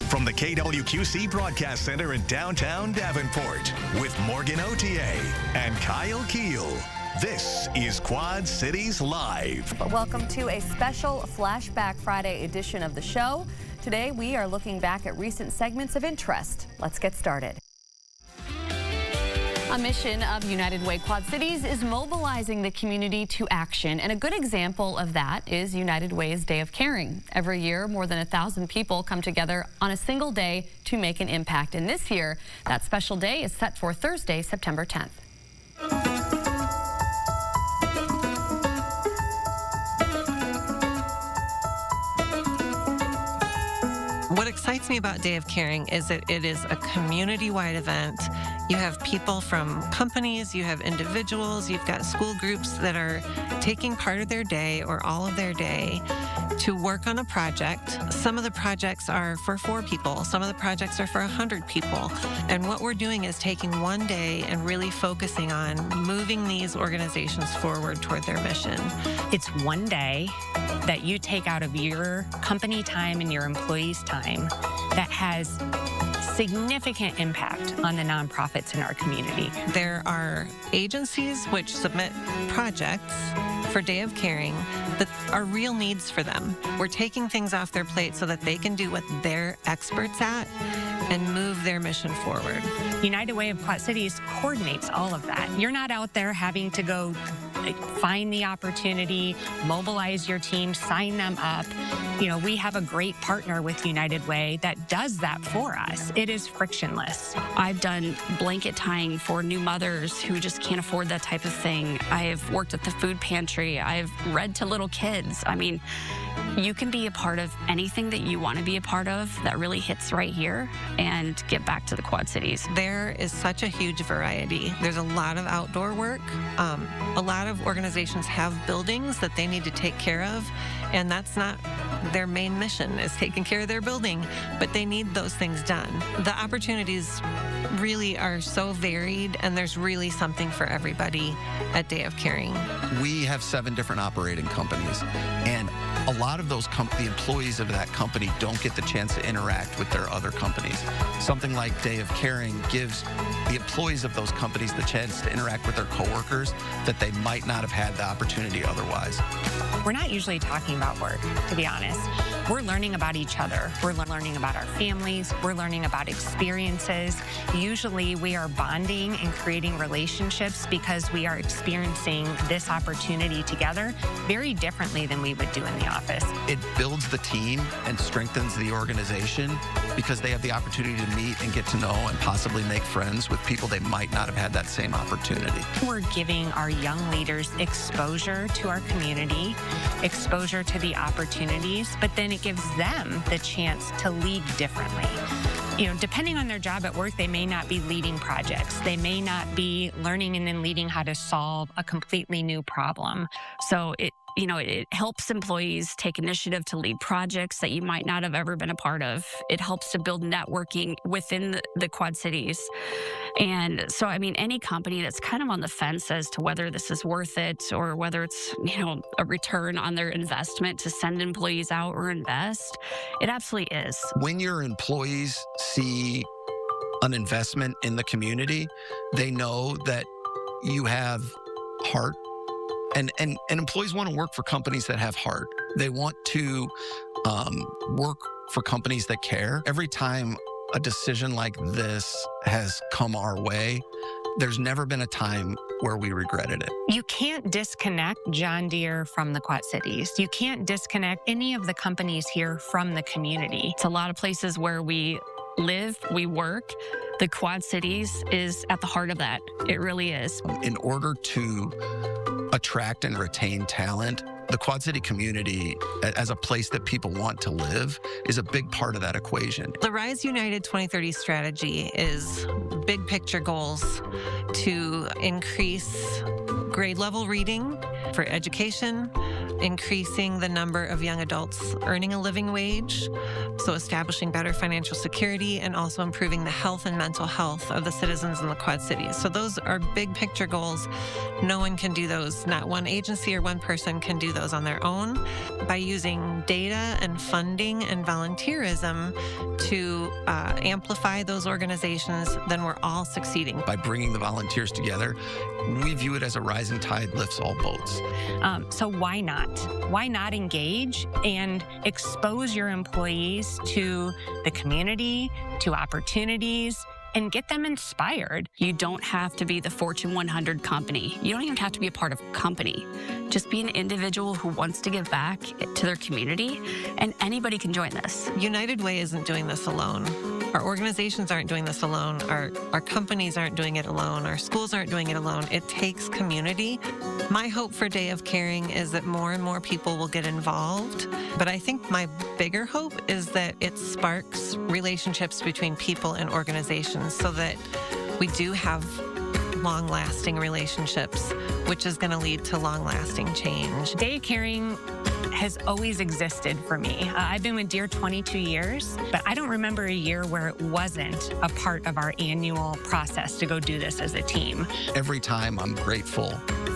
From the KWQC Broadcast Center in downtown Davenport, with Morgan Otier and Kyle Keel. This is Quad Cities Live. Welcome to a special Flashback Friday edition of the show. Today we are looking back at recent segments of interest. Let's get started. A mission of United Way Quad Cities is mobilizing the community to action, and a good example of that is United Way's Day of Caring. Every year, more than 1,000 people come together on a single day to make an impact, and this year, that special day is set for Thursday, September 10th. What excites me about Day of Caring is that it is a community-wide event. You have people from companies, you have individuals, you've got school groups that are taking part of their day or all of their day to work on a project. Some of the projects are for 4 people, some of the projects are for 100 people. And what we're doing is taking one day and really focusing on moving these organizations forward toward their mission. It's one day that you take out of your company time and your employees' time that has significant impact on the nonprofits in our community. There are agencies which submit projects for Day of Caring that are real needs for them. We're taking things off their plate so that they can do what they're experts at and move their mission forward. United Way of Quad Cities coordinates all of that. You're not out there having to go find the opportunity, mobilize your team, sign them up. You know, we have a great partner with United Way that does that for us. It is frictionless. I've done blanket tying for new mothers who just can't afford that type of thing. I've worked at the food pantry. I've read to little kids. I mean, you can be a part of anything that you want to be a part of that really hits right here and get back to the Quad Cities. There is such a huge variety. There's a lot of outdoor work. A lot of organizations have buildings that they need to take care of, and that's not their main mission, is taking care of their building, but they need those things done. The opportunities really are so varied, and there's really something for everybody at Day of Caring. We have 7 different operating companies, and a lot of those the employees of that company don't get the chance to interact with their other companies. Something like Day of Caring gives the employees of those companies the chance to interact with their coworkers that they might not have had the opportunity otherwise. We're not usually talking about work, to be honest. We're learning about each other. We're learning about our families. We're learning about experiences. Usually we are bonding and creating relationships because we are experiencing this opportunity together very differently than we would do in the office. It builds the team and strengthens the organization because they have the opportunity to meet and get to know and possibly make friends with people they might not have had that same opportunity. We're giving our young leaders exposure to our community, exposure to the opportunities, but then it gives them the chance to lead differently. You know, depending on their job at work, they may not be leading projects. They may not be learning and then leading how to solve a completely new problem. So it helps employees take initiative to lead projects that you might not have ever been a part of. It helps to build networking within the Quad Cities. And so, I mean, any company that's kind of on the fence as to whether this is worth it or whether it's, a return on their investment to send employees out or invest, it absolutely is. When your employees see an investment in the community, they know that you have heart. And employees want to work for companies that have heart. They want to work for companies that care. Every time a decision like this has come our way, there's never been a time where we regretted it. You can't disconnect John Deere from the Quad Cities. You can't disconnect any of the companies here from the community. It's a lot of places where we live, we work. The Quad Cities is at the heart of that. It really is. In order to attract and retain talent, the Quad City community as a place that people want to live is a big part of that equation. The Rise United 2030 strategy is big picture goals to increase grade level reading for education, increasing the number of young adults earning a living wage, so establishing better financial security, and also improving the health and mental health of the citizens in the Quad Cities. So those are big picture goals. No one can do those. Not one agency or one person can do those on their own. By using data and funding and volunteerism to amplify those organizations, then we're all succeeding. By bringing the volunteers together, we view it as a rising tide lifts all boats. So why not? Why not engage and expose your employees to the community, to opportunities, and get them inspired? You don't have to be the Fortune 100 company. You don't even have to be a part of a company. Just be an individual who wants to give back to their community, and anybody can join this. United Way isn't doing this alone. Our organizations aren't doing this alone. Our companies aren't doing it alone. Our schools aren't doing it alone. It takes community. My hope for Day of Caring is that more and more people will get involved. But I think my bigger hope is that it sparks relationships between people and organizations so that we do have long-lasting relationships, which is going to lead to long-lasting change. Day of Caring has always existed for me. I've been with Deere 22 years, but I don't remember a year where it wasn't a part of our annual process to go do this as a team. Every time I'm grateful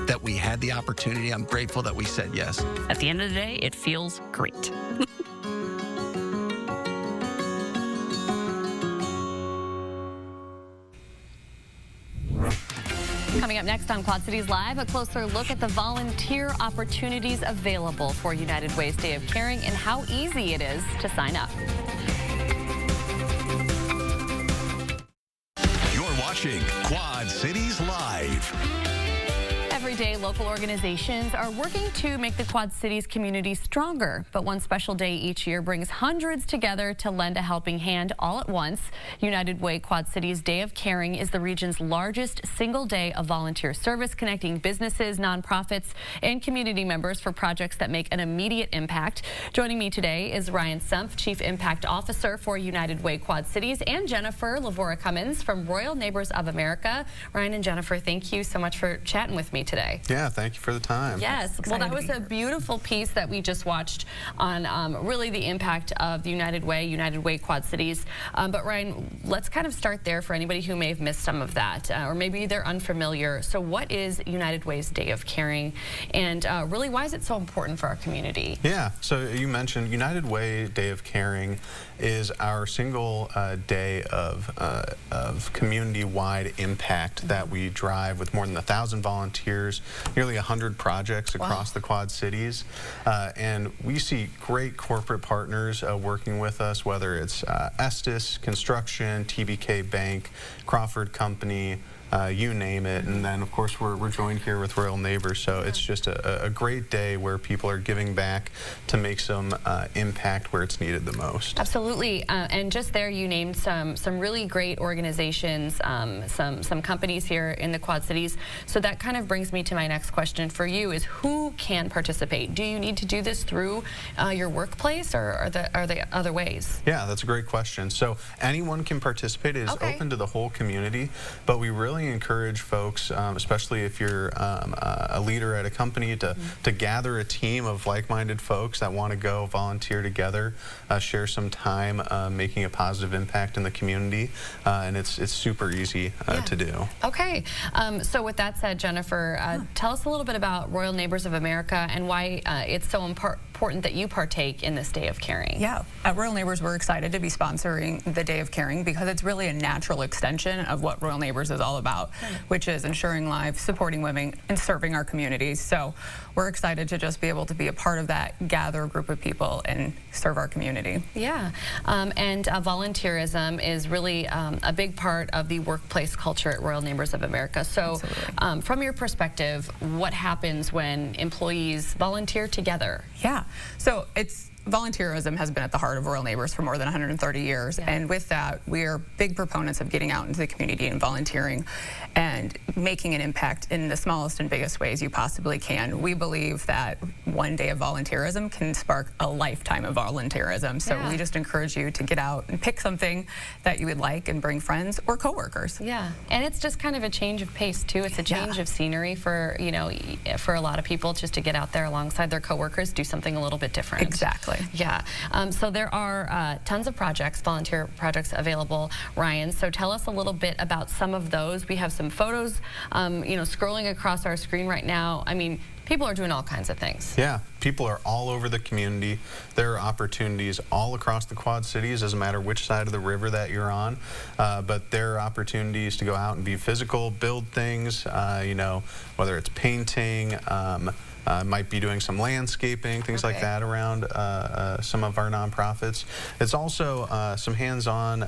that we had the opportunity. I'm grateful that we said yes. At the end of the day, it feels great. Coming up next on Quad Cities Live, a closer look at the volunteer opportunities available for United Way's Day of Caring and how easy it is to sign up. You're watching Quad Cities Live. Every day, local organizations are working to make the Quad Cities community stronger. But one special day each year brings hundreds together to lend a helping hand all at once. United Way Quad Cities Day of Caring is the region's largest single day of volunteer service, connecting businesses, nonprofits, and community members for projects that make an immediate impact. Joining me today is Ryan Sumpf, Chief Impact Officer for United Way Quad Cities, and Jennifer Lavora Cummins from Royal Neighbors of America. Ryan and Jennifer, thank you so much for chatting with me today. Yeah, thank you for the time. Yes, well, that was a beautiful piece that we just watched on really the impact of the United Way Quad Cities. But Ryan, let's kind of start there for anybody who may have missed some of that, or maybe they're unfamiliar. So what is United Way's Day of Caring, and really why is it so important for our community? Yeah, so you mentioned United Way Day of Caring is our single day of community-wide impact that we drive with more than 1,000 volunteers, nearly 100 projects across the Quad Cities. And we see great corporate partners working with us, whether it's Estes Construction, TBK Bank, Crawford Company, you name it. And then, of course, we're joined here with Royal Neighbors. So it's just a great day where people are giving back to make some impact where it's needed the most. Absolutely. And just there, you named some really great organizations, some companies here in the Quad Cities. So that kind of brings me to my next question for you: is who can participate? Do you need to do this through your workplace, or are there other ways? Yeah, that's a great question. So anyone can participate. It is open to the whole community, but we really encourage folks, especially if you're a leader at a company, to gather a team of like-minded folks that want to go volunteer together, share some time making a positive impact in the community, and it's super easy to do. Okay, so with that said, Jennifer, tell us a little bit about Royal Neighbors of America and why it's so important that you partake in this Day of Caring. Yeah, at Royal Neighbors, we're excited to be sponsoring the Day of Caring because it's really a natural extension of what Royal Neighbors is all about, which is ensuring lives, supporting women, and serving our communities. So we're excited to just be able to be a part of that, gather a group of people, and serve our community. Yeah, and volunteerism is really a big part of the workplace culture at Royal Neighbors of America. So from your perspective, what happens when employees volunteer together? Yeah, so volunteerism has been at the heart of Royal Neighbors for more than 130 years. Yeah. And with that, we are big proponents of getting out into the community and volunteering and making an impact in the smallest and biggest ways you possibly can. We believe that one day of volunteerism can spark a lifetime of volunteerism. So we just encourage you to get out and pick something that you would like and bring friends or coworkers. Yeah, and it's just kind of a change of pace too. It's a change of scenery for, you know, for a lot of people, just to get out there alongside their coworkers, do something a little bit different. Exactly. Yeah. So there are tons of projects, volunteer projects available, Ryan. So tell us a little bit about some of those. We have some photos, you know, scrolling across our screen right now. I mean, people are doing all kinds of things. Yeah, people are all over the community. There are opportunities all across the Quad Cities, doesn't matter which side of the river that you're on, but there are opportunities to go out and be physical, build things, you know, whether it's painting, might be doing some landscaping, things like that around some of our nonprofits. It's also some hands-on,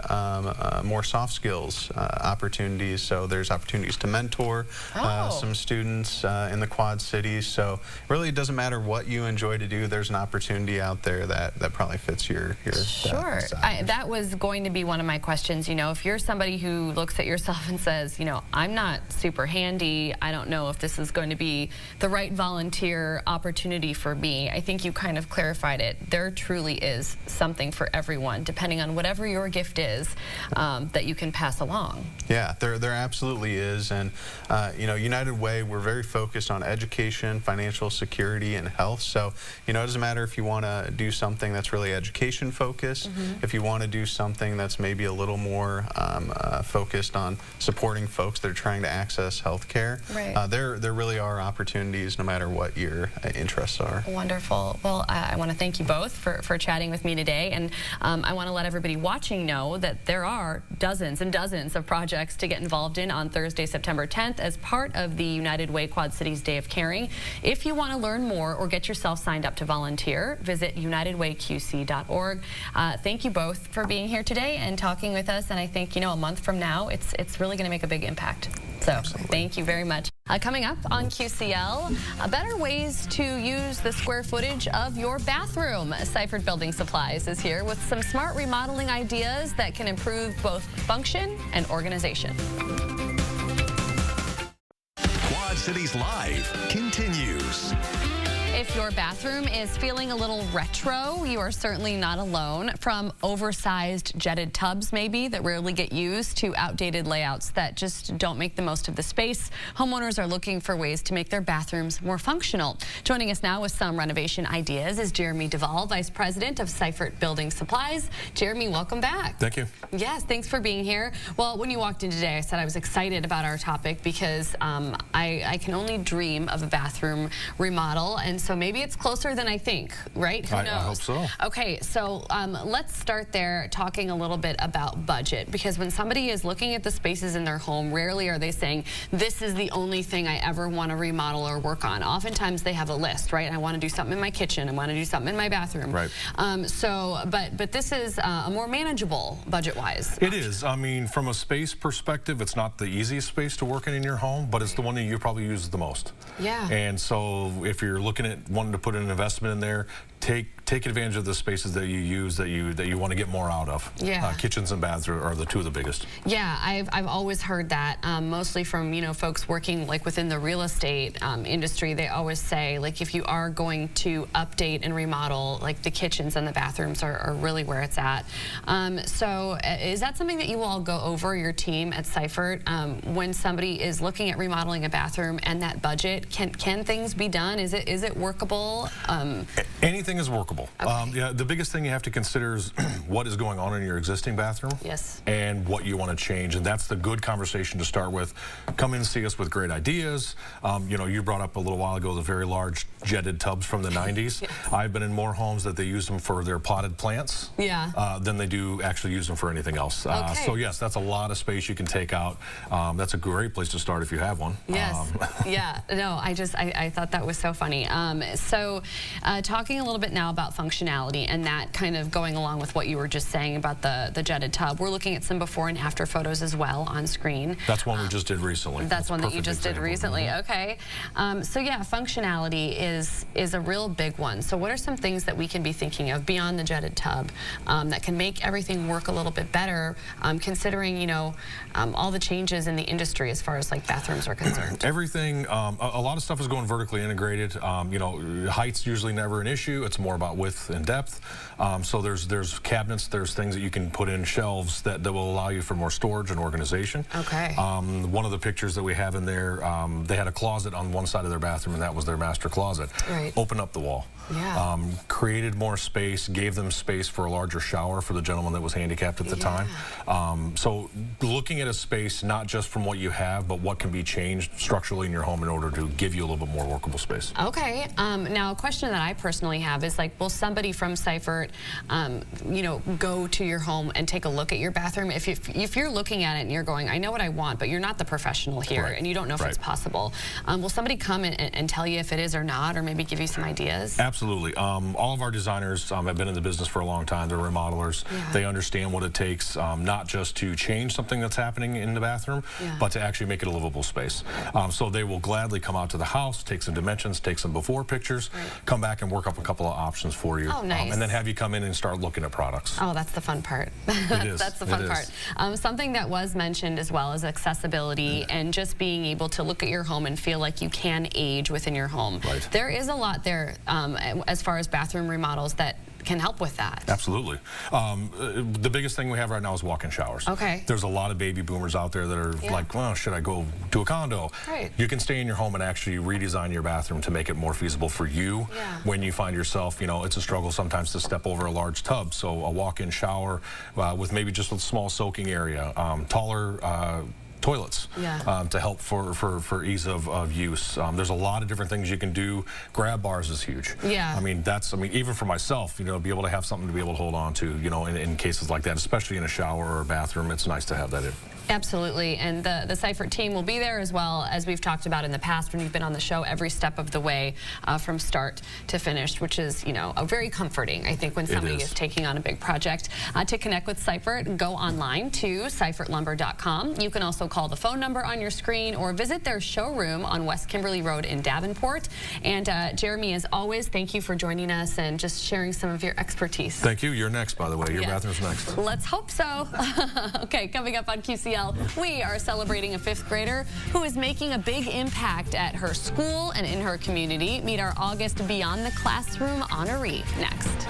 more soft skills opportunities. So there's opportunities to mentor some students in the Quad Cities. So really, it doesn't matter what you enjoy to do. There's an opportunity out there that probably fits your Sure. That was going to be one of my questions. You know, if you're somebody who looks at yourself and says, you know, I'm not super handy, I don't know if this is going to be the right volunteer opportunity for me. I think you kind of clarified it. There truly is something for everyone, depending on whatever your gift is, that you can pass along. Yeah, there absolutely is. And, you know, United Way, we're very focused on education, financial security, and health. So, you know, it doesn't matter if you want to do something that's really education focused, if you want to do something that's maybe a little more focused on supporting folks that are trying to access health care. Right. There really are opportunities no matter what your interests are. Wonderful. Well, I want to thank you both for chatting with me today, and I want to let everybody watching know that there are dozens and dozens of projects to get involved in on Thursday, September 10th as part of the United Way Quad Cities Day of Caring. If you want to learn more or get yourself signed up to volunteer, visit unitedwayqc.org. Thank you both for being here today and talking with us, and I think, you know, a month from now, it's really going to make a big impact. So thank you very much. Coming up on QCL, better ways to use the square footage of your bathroom. Seifert Building Supplies is here with some smart remodeling ideas that can improve both function and organization. Quad Cities Live continues. If your bathroom is feeling a little retro, you are certainly not alone. From oversized jetted tubs, maybe, that rarely get used, to outdated layouts that just don't make the most of the space, homeowners are looking for ways to make their bathrooms more functional. Joining us now with some renovation ideas is Jeremy Duvall, Vice President of Seifert Building Supplies. Jeremy, welcome back. Thank you. Yes, thanks for being here. Well, when you walked in today, I said I was excited about our topic because I can only dream of a bathroom remodel, and so maybe it's closer than I think, right? Who knows? I hope so. Okay, so let's start there talking a little bit about budget, because when somebody is looking at the spaces in their home, rarely are they saying, this is the only thing I ever want to remodel or work on. Oftentimes they have a list, right? I want to do something in my kitchen. I want to do something in my bathroom. Right. But this is a more manageable budget-wise. It is. I mean, from a space perspective, it's not the easiest space to work in your home, but it's the one that you probably use the most. Yeah. And so if you're looking at wanting to put an investment in there, take advantage of the spaces that you use that you want to get more out of. Yeah. Kitchens and baths are the two of the biggest. Yeah, I've always heard that, mostly from, you know, folks working like within the real estate industry. They always say, like, if you are going to update and remodel, like, the kitchens and the bathrooms are really where it's at. So is that something that you all go over, your team at Seifert, when somebody is looking at remodeling a bathroom and that budget? Can things be done? Is it workable? Anything is workable. Okay. Yeah, the biggest thing you have to consider is what is going on in your existing bathroom. Yes. And what you want to change, and that's the good conversation to start with. Come in and see us with great ideas. You know, you brought up a little while ago the very large jetted tubs from the 90s. Yes. I've been in more homes that they use them for their potted plants than they do actually use them for anything else. Okay. So yes, that's a lot of space you can take out. That's a great place to start if you have one. Yes. Yeah. No, I thought that was so funny. Talking a little bit now about functionality and that kind of going along with what you were just saying about the jetted tub. We're looking at some before and after photos as well on screen. That's one we just did recently. That's one that you just did recently. Okay. So yeah, functionality is a real big one. So what are some things that we can be thinking of beyond the jetted tub that can make everything work a little bit better, considering, you know, all the changes in the industry as far as like bathrooms are concerned? Everything, a lot of stuff is going vertically integrated. You know, height's usually never an issue. It's more about width and depth. So there's cabinets, there's things that you can put in shelves that will allow you for more storage and organization. Okay. One of the pictures that we have in there, they had a closet on one side of their bathroom, and that was their master closet. Right. Open up the wall. Yeah. Created more space, gave them space for a larger shower for the gentleman that was handicapped at the time. So looking at a space, not just from what you have, but what can be changed structurally in your home in order to give you a little bit more workable space. Okay. Now, a question that I personally have is, like, will somebody from Seifert, you know, go to your home and take a look at your bathroom? If you're looking at it and you're going, I know what I want, but you're not the professional here, and you don't know if it's possible, will somebody come and tell you if it is or not, or maybe give you some ideas? Absolutely. All of our designers have been in the business for a long time. They're remodelers. They understand what it takes, not just to change something that's happening in the bathroom, but to actually make it a livable space. So they will gladly come out to the house, take some dimensions, take some before pictures, come back and work up a couple of options for you. Oh, nice. And then have you come in and start looking at products. Oh, that's the fun part. It is. That's the fun part. Something that was mentioned as well is accessibility and just being able to look at your home and feel like you can age within your home. There is a lot there as far as bathroom remodels that can help with that. Absolutely. The biggest thing we have right now is walk-in showers. Okay. There's a lot of baby boomers out there that are like, well, should I go to a condo? Right. You can stay in your home and actually redesign your bathroom to make it more feasible for you when you find yourself, you know, it's a struggle sometimes to step over a large tub. So a walk-in shower with maybe just a small soaking area, taller toilets to help for ease of use. There's a lot of different things you can do. Grab bars is huge. Yeah. I mean, even for myself, you know, be able to have something to be able to hold on to, you know, in cases like that, especially in a shower or a bathroom, it's nice to have that in. Absolutely, and the Seifert team will be there as well, as we've talked about in the past when you've been on the show, every step of the way from start to finish, which is, you know, very comforting, I think, when somebody is taking on a big project. To connect with Seifert, go online to seifertlumber.com. You can also call the phone number on your screen or visit their showroom on West Kimberly Road in Davenport. And Jeremy, as always, thank you for joining us and just sharing some of your expertise. Thank you. You're next, by the way. Your bathroom's next. Let's hope so. Okay, coming up on QCL, we are celebrating a 5th grader who is making a big impact at her school and in her community. Meet our August Beyond the Classroom honoree next.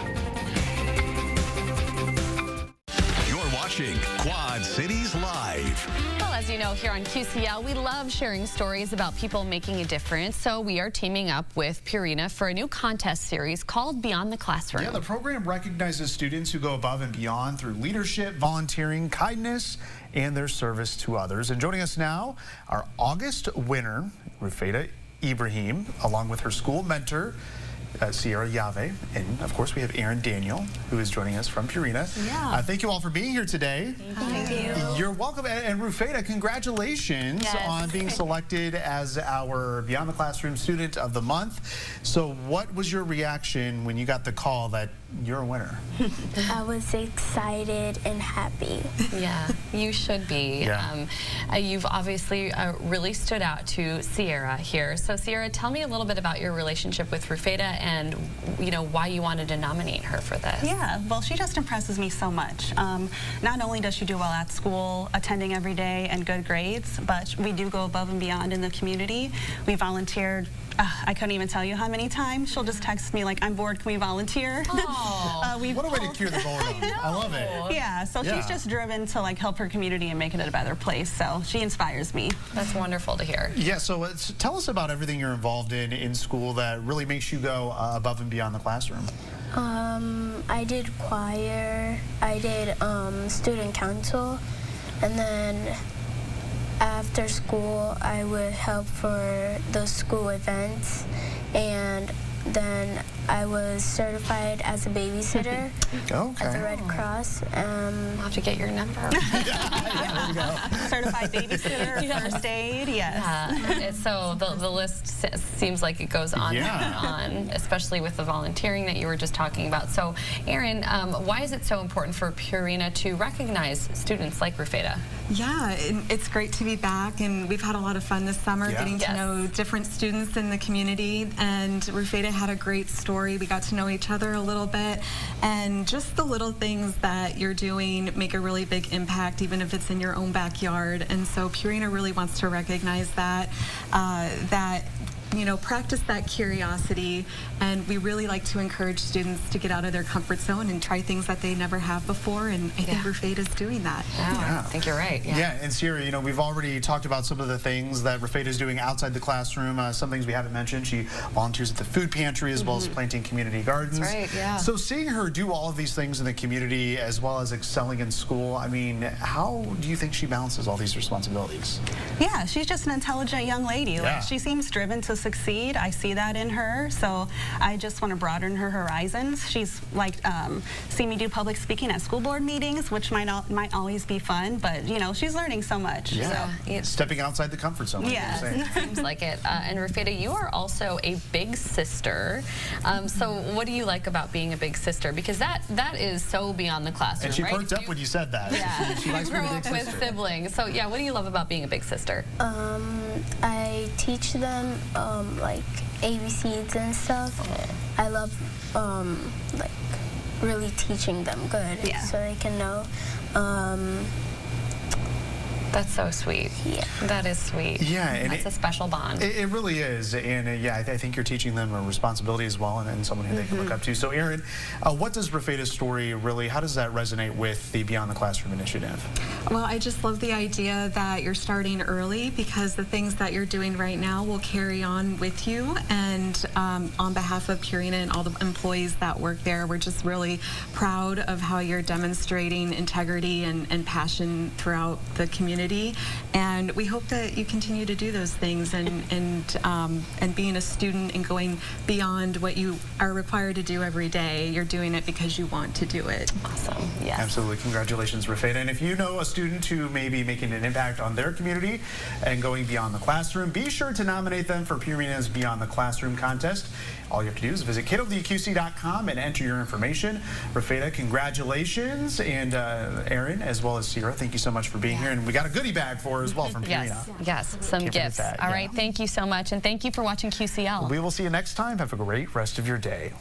You're watching Quad Cities Live. Well, as you know, here on QCL, we love sharing stories about people making a difference. So we are teaming up with Purina for a new contest series called Beyond the Classroom. Yeah, the program recognizes students who go above and beyond through leadership, volunteering, kindness, and their service to others. And joining us now, our August winner, Rufeda Ibrahim, along with her school mentor, Sierra Yave, and of course we have Aaron Daniel, who is joining us from Purina. Thank you all for being here today. Thank you. You're welcome. And Rufeda, congratulations on being selected as our Beyond the Classroom Student of the Month. So what was your reaction when you got the call that you're a winner? I was excited and happy. Yeah, you should be. You've obviously really stood out to Sierra here. So Sierra, tell me a little bit about your relationship with Rufeda and, you know, why you wanted to nominate her for this. Yeah, well, she just impresses me so much. Not only does she do well at school, attending every day and good grades, but we do go above and beyond in the community. We volunteered. I couldn't even tell you how many times. She'll just text me like, I'm bored, can we volunteer? What a way to cure the boredom. I love it. Yeah, so she's just driven to like help her community and make it a better place. So she inspires me. That's wonderful to hear. Yeah, so tell us about everything you're involved in school that really makes you go above and beyond the classroom. I did choir, I did student council, and then after school, I would help for the school events, and then I was certified as a babysitter at the Red Cross. I'll have to get your number. There we go. Certified babysitter, first aid, yes. So the list seems like it goes on and on, especially with the volunteering that you were just talking about. So, Erin, why is it so important for Purina to recognize students like Rufeta? Yeah, it's great to be back, and we've had a lot of fun this summer getting to know different students in the community, and Rufeta had a great story. We got to know each other a little bit, and just the little things that you're doing make a really big impact, even if it's in your own backyard. And so Purina really wants to recognize that, practice that curiosity, and we really like to encourage students to get out of their comfort zone and try things that they never have before, and I think Rufeta is doing that. I think you're right. Yeah, and Sierra, we've already talked about some of the things that Rufeta is doing outside the classroom. Some things we haven't mentioned. She volunteers at the food pantry as well as planting community gardens. That's right, yeah. So seeing her do all of these things in the community as well as excelling in school, I mean, how do you think she balances all these responsibilities? Yeah, she's just an intelligent young lady. Like, she seems driven to succeed. I see that in her, so I just want to broaden her horizons. She's like see me do public speaking at school board meetings, which might always be fun, but she's learning so much. Yeah, stepping outside the comfort zone. Yeah, seems like it. And Rufeta, you are also a big sister. So what do you like about being a big sister? Because that is so beyond the classroom. And she perked up when you said that. Yeah, she likes being a big sister. With siblings. So yeah, what do you love about being a big sister? I teach them like ABCs and stuff. I love like really teaching them good so they can know. That's so sweet. Yeah. That is sweet. Yeah. And that's a special bond. It really is. And I think you're teaching them a responsibility as well, and someone who they can look up to. So Erin, what does Rufeta's story really, how does that resonate with the Beyond the Classroom initiative? Well, I just love the idea that you're starting early, because the things that you're doing right now will carry on with you. And on behalf of Purina and all the employees that work there, we're just really proud of how you're demonstrating integrity and passion throughout the community. And we hope that you continue to do those things, and being a student and going beyond what you are required to do every day. You're doing it because you want to do it. Awesome. Yes. Absolutely. Congratulations, Rufeta. And if you know a student who may be making an impact on their community and going beyond the classroom, be sure to nominate them for Purina's Beyond the Classroom contest. All you have to do is visit kidwqc.com and enter your information. Rufeta, congratulations. And Erin, as well as Sierra, thank you so much for being here. And we got a goodie bag for her as well from Purina. Yes, some gifts. All right, thank you so much. And thank you for watching QCL. We will see you next time. Have a great rest of your day.